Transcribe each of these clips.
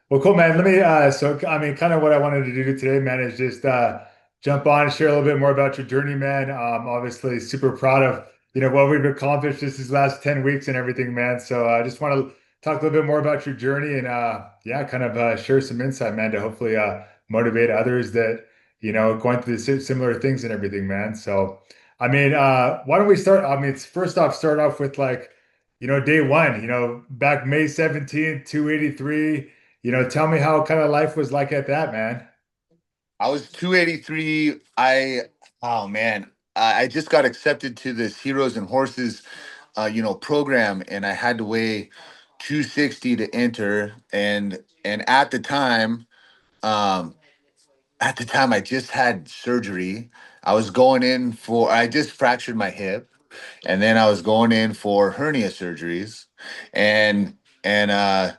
Well, cool, man. Let me, so I mean, kind of what I wanted to do today, man, is just jump on and share a little bit more about your journey, man. Obviously, super proud of, what we've accomplished just these last 10 weeks and everything, man. So I just want to talk a little bit more about your journey and, yeah, kind of share some insight, man, to hopefully motivate others that, going through the similar things and everything, man. So, I mean, why don't we start? I mean, first off, start off with like, day one, back May 17th, 283. Tell me how kind of life was like at that, man. I was 283. Oh man, I just got accepted to this Heroes and Horses, program, and I had to weigh 260 to enter. And um, at the time, I just had surgery. I just fractured my hip, and then I was going in for hernia surgeries, and and I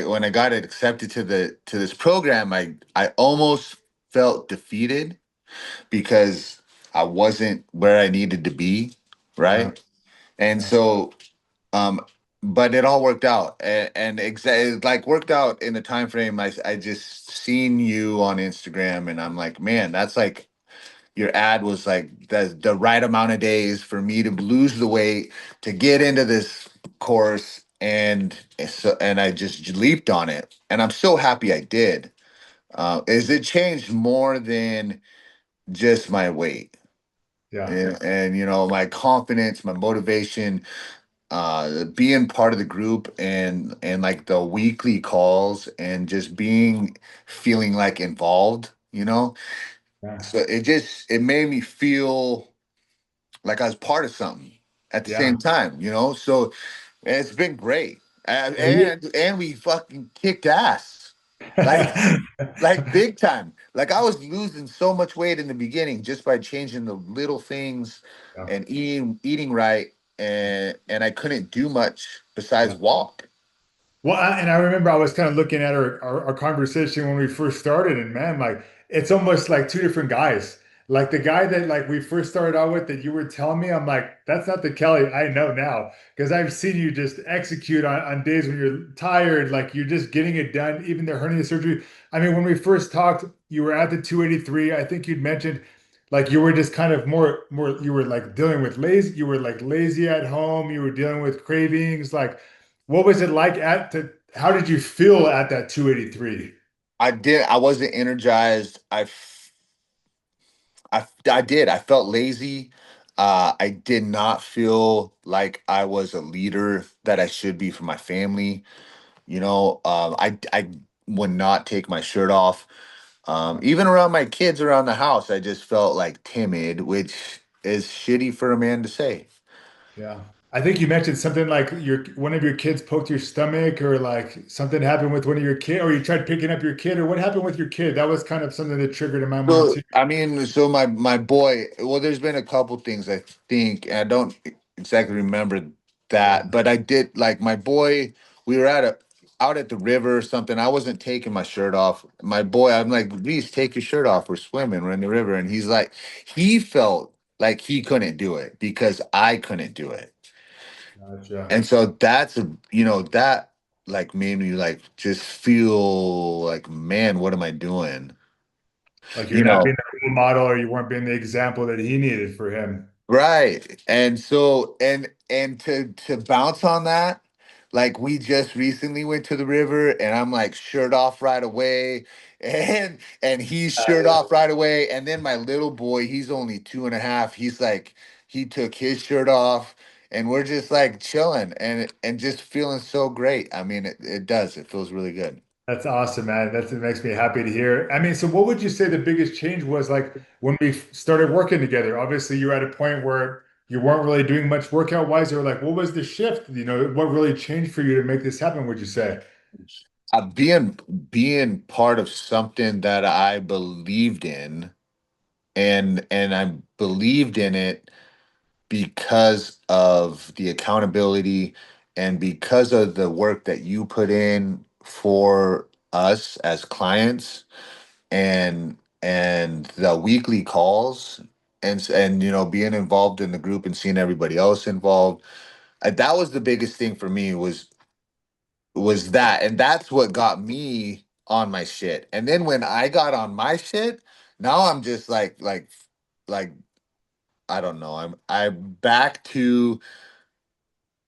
when I got accepted to this program, I almost felt defeated because I wasn't where I needed to be, Yeah, right? And yeah, so, um, but it all worked out, like worked out in the time frame. I just seen you on Instagram, and I'm like, man, that's like your ad was like the right amount of days for me to lose the weight to get into this course, and I just leaped on it, and I'm so happy I did. Is it changed more than just my weight? yeah, And my confidence, my motivation, being part of the group, and like the weekly calls, and just being feeling like involved, yeah, so it made me feel like I was part of something at the same yeah. time, so it's been great. Well, you, And we fucking kicked ass, like like big time. Like I was losing so much weight in the beginning just by changing the little things yeah, and eating right, and I couldn't do much besides yeah. walk. Well, and I remember I was kind of looking at our conversation when we first started, and man, like it's almost like two different guys. Like the guy that like we first started out with that you were telling me, I'm like, that's not the Kelly I know now because I've seen you just execute on days when you're tired, like you're just getting it done, even the hernia surgery. I mean, when we first talked, you were at the 283. I think you'd mentioned like you were just kind of more you were like dealing with lazy, you were like lazy at home, you were dealing with cravings, like what was it like how did you feel at that 283? I wasn't energized. I did. I felt lazy. I did not feel like I was a leader that I should be for my family. I would not take my shirt off. Even around my kids around the house, I just felt like timid, which is shitty for a man to say. Yeah. I think you mentioned something like your one of your kids poked your stomach or like something happened with one of your kid or you tried picking up your kid or what happened with your kid? That was kind of something that triggered in my mind So too. I mean, so my boy. Well, there's been a couple things I think, and I don't exactly remember Yeah. that, but I did like my boy. We were out at the river or something. I wasn't taking my shirt off. My boy, I'm like, please take your shirt off. We're swimming. We're in the river, and he's like, he felt like he couldn't do it because I couldn't do it, Gotcha. and so that like made me like just feel like, man, what am I doing? Like you're You not know, being the role model or you weren't being the example that he needed for him. Right. And so and to bounce on that, like we just recently went to the river, and I'm like shirt off right away, and he's shirt off right away. And then my little boy, he's only 2.5. He's like, he took his shirt off, and we're just like chilling and just feeling so great. I mean, it does. It feels really good. That's awesome, man. That makes me happy to hear. I mean, so what would you say the biggest change was like when we started working together? Obviously, you're at a point where you weren't really doing much workout wise, or like what was the shift? What really changed for you to make this happen, would you say? Being part of something that I believed in, and I believed in it because of the accountability and because of the work that you put in for us as clients, and the weekly calls, and being involved in the group and seeing everybody else involved. That was the biggest thing for me, was that, and that's what got me on my shit. And then when I got on my shit, now I'm just like I don't know. I'm back to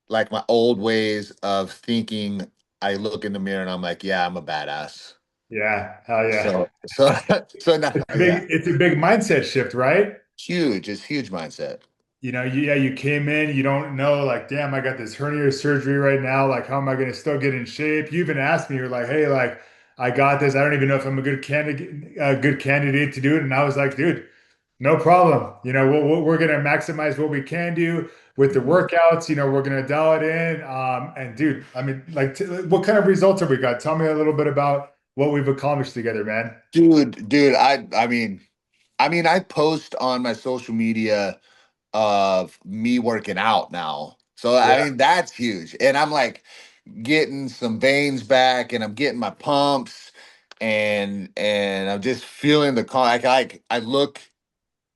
like my old ways of thinking. I look in the mirror and I'm like, yeah, I'm a badass. Yeah, hell yeah. So so now yeah, It's a big mindset shift, right? huge. It's huge mindset. Yeah, you came in, you don't know, like, damn, I got this hernia surgery right now. Like, how am I going to still get in shape? You even asked me, you're like, hey, like, I got this. I don't even know if I'm a good candidate to do it. And I was like, dude, no problem. We're going to maximize what we can do with the Mhm. workouts. We're going to dial it in. And dude, I mean, like, what kind of results have we got? Tell me a little bit about what we've accomplished together, man. Dude, I mean, I post on my social media of me working out now. So I Yeah, mean that's huge. And I'm like getting some veins back and I'm getting my pumps and I'm just feeling the car. I look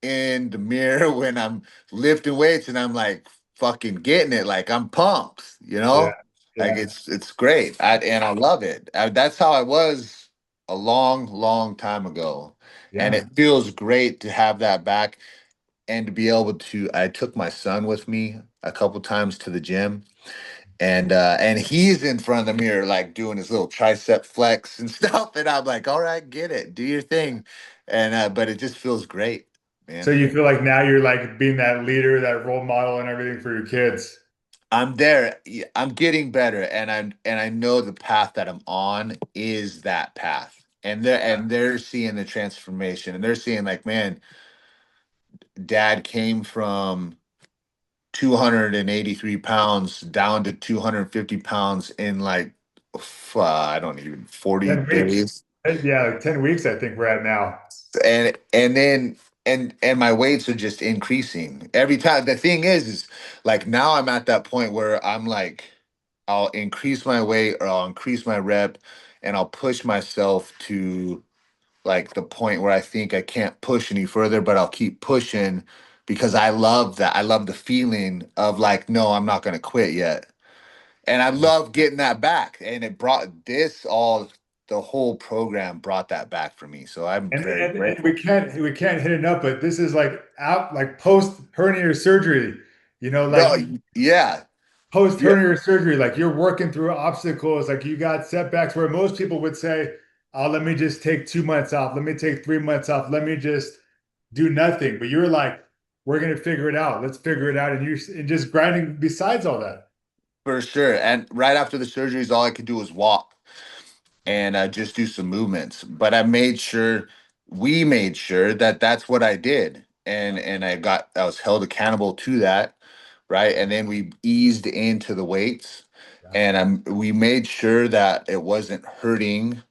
in the mirror when I'm lifting weights and I'm like fucking getting it. Like I'm pumped, you yeah, know? Like yeah, it's great. And I love it. That's how I was a long, long time ago. And yeah. it feels great to have that back and to be able to. I took my son with me a couple times to the gym and he's in front of the mirror like doing his little tricep flex and stuff and I'm like, all right, get it, do your thing. And but it just feels great, So man. you feel like now you're like being that leader, that role model and everything for your kids. I'm there. I'm getting better and I know the path that I'm on is that path, and they're seeing the transformation and they're seeing like, man, dad came from 283 pounds down to 250 pounds in like I don't even 40 10 weeks. days. Yeah, like 10 weeks, I think we're at now. And then and my weights are just increasing every time. The thing is like now I'm at that point where I'm like I'll increase my weight or I'll increase my rep and I'll push myself to like the point where I think I can't push any further, but I'll keep pushing because I love that. I love the feeling of like, no, I'm not going to quit yet. And I love getting that back. And it brought this all, the whole program brought that back for me. So I'm And, very and and we grateful. can't we can't hit it up, but this is like out like post hernia surgery, No, like yeah, post yeah, hernia surgery, like you're working through obstacles, like you got setbacks where most people would say, oh, let me just take 2 months off, let me take 3 months off, let me just do nothing. But you're like, we're gonna figure it out. Let's figure it out. And just grinding besides all that. for sure. And right after the surgeries, all I could do was walk and just do some movements. But we made sure that that's what I did, and I was held accountable to that, right? And then we eased into the weights, Yeah, and we made sure that it wasn't hurting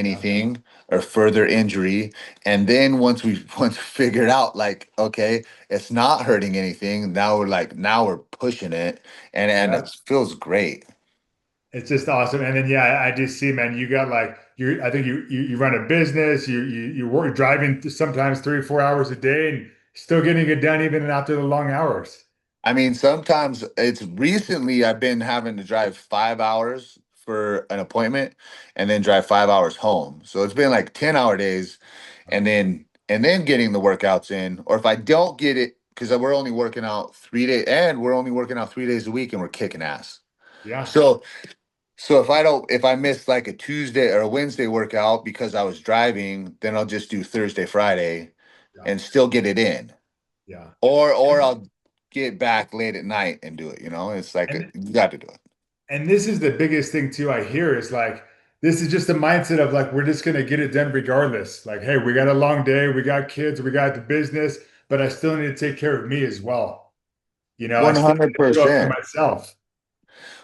yeah, anything or further injury. And then once we figured out like, okay, it's not hurting anything, now we're pushing it, and yeah. it feels great. It's just awesome. And then yeah, I just see, man, you got like I think you run a business, you work driving sometimes 3 or 4 hours a day and still getting it done even after the long hours. I mean, sometimes it's recently I've been having to drive 5 hours for an appointment and then drive 5 hours home. So it's been like 10-hour days and then getting the workouts in. Or if I don't get it, because we're only working out 3 days and we're only working out 3 days a week and we're kicking ass. Yeah, So if I miss like a Tuesday or a Wednesday workout because I was driving, then I'll just do Thursday, Friday yeah, and still get it in. yeah. Or And I'll get back late at night and do it. It's like and you got to do it. and this is the biggest thing too I hear is like this is just the mindset of like we're just gonna get it done regardless. Like, hey, we got a long day, we got kids, we got the business, but I still need to take care of me as well. I One still hundred need to show up for percent, myself.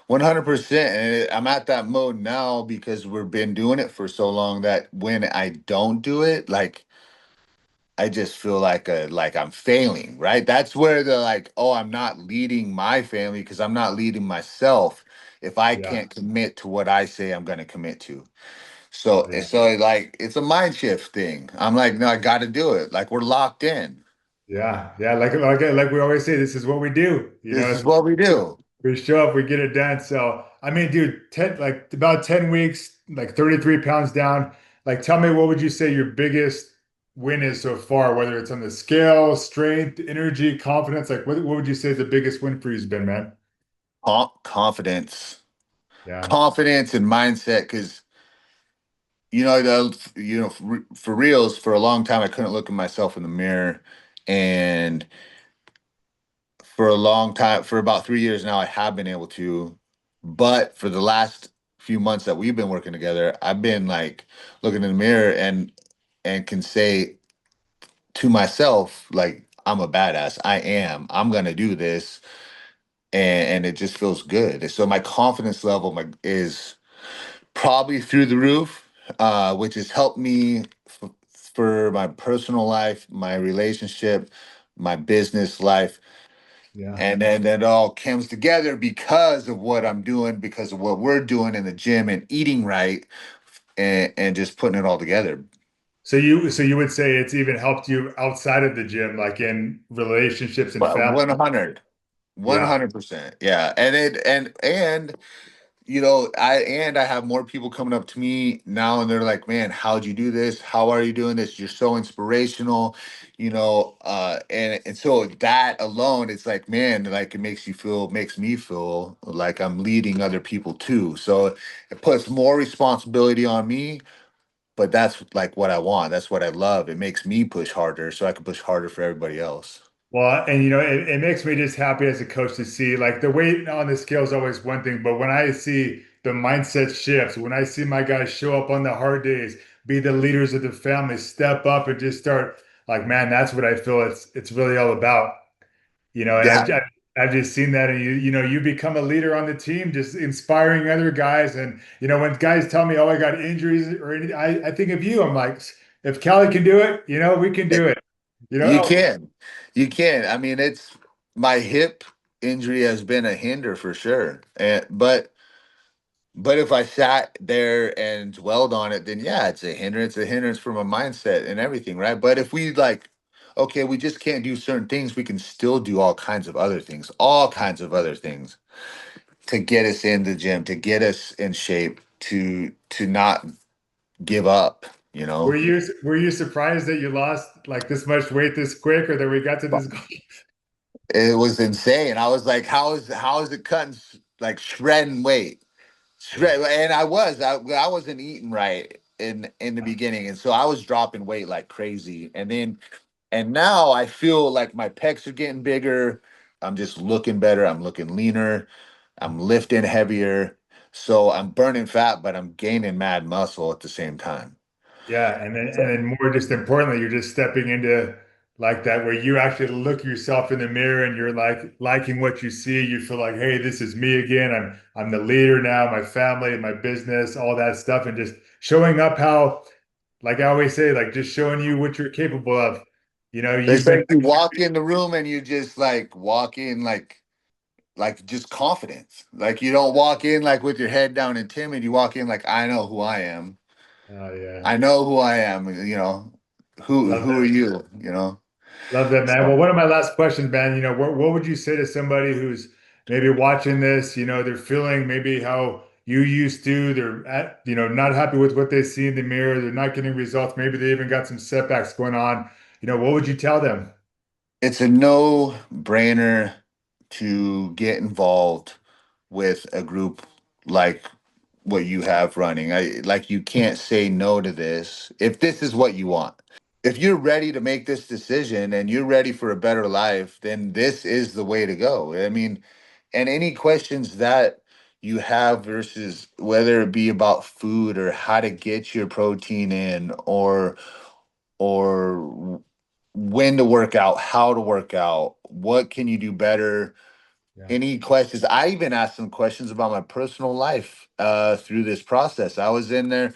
100%. And I'm at that mode now because we've been doing it for so long that when I don't do it, like I just feel like I'm failing. Right? That's where the like, oh, I'm not leading my family because I'm not leading myself. If I Yeah, can't commit to what I say I'm going to commit to. So yeah. so like it's a mind shift thing. I'm like, no, I got to do it. Like we're locked in. Yeah, yeah. Like we always say, this is what we do. This is It's what we do. we show up, we get it done. So I mean, dude, 10 like about 10 weeks, like 33 pounds down. like tell me what would you say your biggest win is so far, whether it's on the scale, strength, energy, confidence, like what would you say the biggest win for you has been, man? Confidence, Yeah. confidence and mindset. Because for reals, for a long time, I couldn't look at myself in the mirror, and for a long time, for about 3 years now, I have been able to. But for the last few months that we've been working together, I've been like looking in the mirror and can say to myself, like, I'm a badass. I am. I'm gonna do this, and it just feels good. So my confidence level is probably through the roof, which has helped me for my personal life, my relationship, my business life. Yeah. And then it all comes together because of what I'm doing, because of what we're doing in the gym and eating right, and just putting it all together. So you would say it's even helped you outside of the gym, like in relationships and But family. 100, Yeah. 100%. Yeah. And I have more people coming up to me now, and they're like, man, how'd you do this? How are you doing this? You're so inspirational, and so that alone, it's like, man, like, makes me feel like I'm leading other people too. So it puts more responsibility on me, but that's like what I want. That's what I love. It makes me push harder so I can push harder for everybody else. Well, and it makes me just happy as a coach to see like the weight on the scale is always one thing, but when I see the mindset shifts, when I see my guys show up on the hard days, be the leaders of the family, step up and just start like, man, that's what I feel it's really all about. And Yeah, I've just seen that, and you become a leader on the team, just inspiring other guys. And when guys tell me, "Oh, I got injuries," or anything, I think of you. I'm like, if Callie can do it, we can do it. you Oh, can. You can. I mean, it's my hip injury has been a hinder for sure. But if I sat there and dwelled on it, then yeah, it's a hindrance for my mindset and everything, right? But if we like, okay, we just can't do certain things, we can still do all kinds of other things to get us in the gym, to get us in shape, to not give up, you were know. you were you surprised that you lost like this much weight this quick, or that we got to this goal? It was insane. I was like, how is it cutting like shredding weight? Yeah. And I wasn't eating right in the beginning, and so I was dropping weight like crazy. And now I feel like my pecs are getting bigger. I'm just looking better. I'm looking leaner. I'm lifting heavier. So I'm burning fat, but I'm gaining mad muscle at the same time. Yeah, and then more just importantly, you're just stepping into like that where you actually look yourself in the mirror and you're like liking what you see. You feel like, hey, this is me again. I'm the leader now, my family, my business, all that stuff, and just showing up how, like I always say, like just showing you what you're capable of. It's You've been like you walk in the room and you just like walk in like just confidence. Like you don't walk in like with your head down and timid. You walk in like, I know who I am. oh yeah. I know who I am. Who Love who are that. you? Love that, man. So Well, one of my last questions, man, what would you say to somebody who's maybe watching this, they're feeling maybe how you used to, not happy with what they see in the mirror, they're not getting results, maybe they even got some setbacks going on. What would you tell them? it's a no brainer to get involved with a group like what you have running. You can't say no to this if this is what you want. If you're ready to make this decision and you're ready for a better life, then this is the way to go. I mean, and any questions that you have versus whether it be about food or how to get your protein in or when to work out, how to work out, what can you do better, Yeah. any questions. I even asked some questions about my personal life through this process. I was in there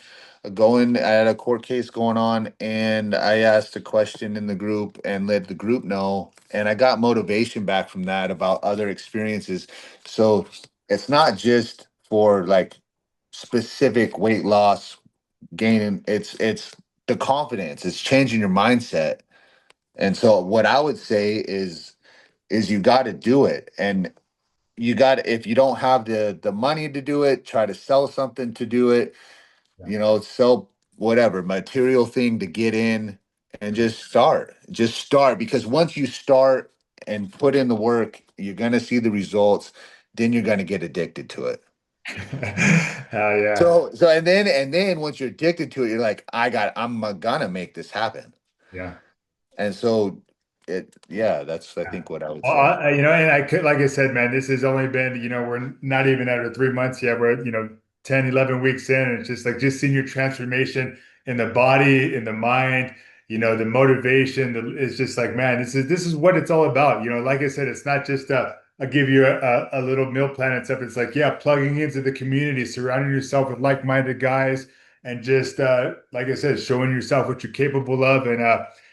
going I had a court case going on, and I asked a question in the group and let the group know, and I got motivation back from that about other experiences. So it's not just for like specific weight loss gaining, it's the confidence, it's changing your mindset. And so what I would say is you got to do it. And you got if you don't have the money to do it, try to sell something to do it. Yeah. Sell. whatever material thing to get in and Yeah. just start, because once you start and put in the work, you're going to see the results, then you're going to get addicted to it. Hell yeah. So and then once you're addicted to it, you're like, I'm gonna make this happen. Yeah. And so yeah, that's I Yeah. think what I would Well, say. and I could, like I said, man, this has only been, we're not even out of 3 months yet. We're, 10, 11 weeks in. And it's just like, just seeing your transformation in the body, in the mind, the motivation. It's just like, man, this is what it's all about. Like I said, it's not just I give you a little meal plan and stuff. It's like, yeah, plugging into the community, surrounding yourself with like-minded guys, and just like I said, showing yourself what you're capable of. And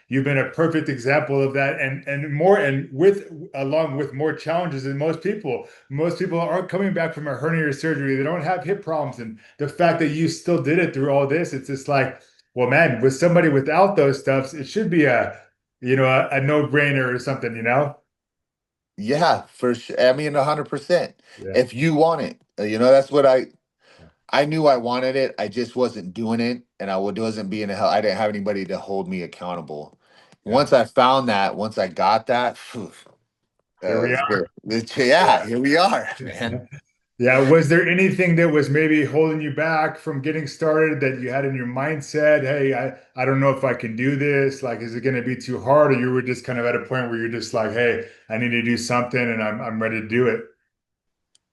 you've been a perfect example of that, and more, and with along with more challenges than most people. Most people aren't coming back from a hernia surgery. They don't have hip problems, and the fact that you still did it through all this, it's just like, well, man, with somebody without those stuffs, it should be a no-brainer or something. Yeah, for sure. I mean, 100%. Yeah, If you want it, that's what I knew I wanted it. I just wasn't doing it, and wasn't being a hell. I didn't have anybody to hold me accountable. yeah. Once I got that, phew, Here we are. yeah, Yeah. here we are, man. Yeah, was there anything that was maybe holding you back from getting started that you had in your mindset? Hey, I don't know if I can do this. Like, is it going to be too hard? Or you were just kind of at a point where you're just like, hey, I need to do something and I'm ready to do it.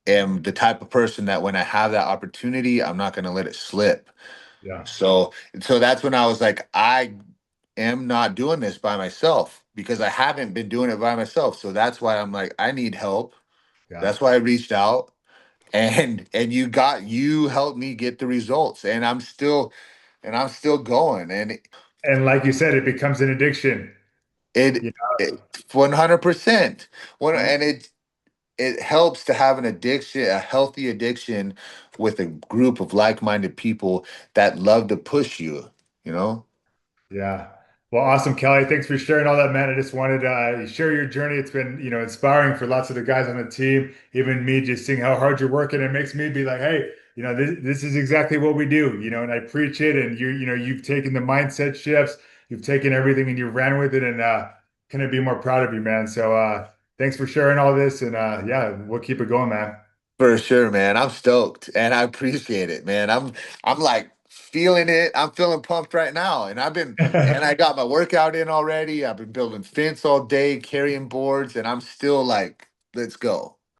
Am the type of person that when I have that opportunity, I'm not going to let it slip. Yeah, So that's when I was like, I am not doing this by myself, because I haven't been doing it by myself. So that's why I'm like, I need help. yeah. That's why I reached out, and you helped me get the results, and I'm still going, and And like you said, it becomes an addiction. it, Yeah. it 100%. One You- and it helps to have an addiction, a healthy addiction, with a group of like-minded people that love to push you, you know? Yeah. Well, awesome, Kelly. Thanks for sharing all that, man. I just wanted to share your journey. It's been, inspiring for lots of the guys on the team. Even me, just seeing how hard you're working, it makes me be like, hey, this is exactly what we do, and I preach it. And you've taken the mindset shifts, you've taken everything and you ran with it, and couldn't be more proud of you, man. So thanks for sharing all this, and yeah, we'll keep it going, man. For sure, man. I'm stoked and I appreciate it, man. I'm like feeling it. I'm feeling pumped right now. And I got my workout in already. I've been building fence all day, carrying boards, and I'm still like, let's go.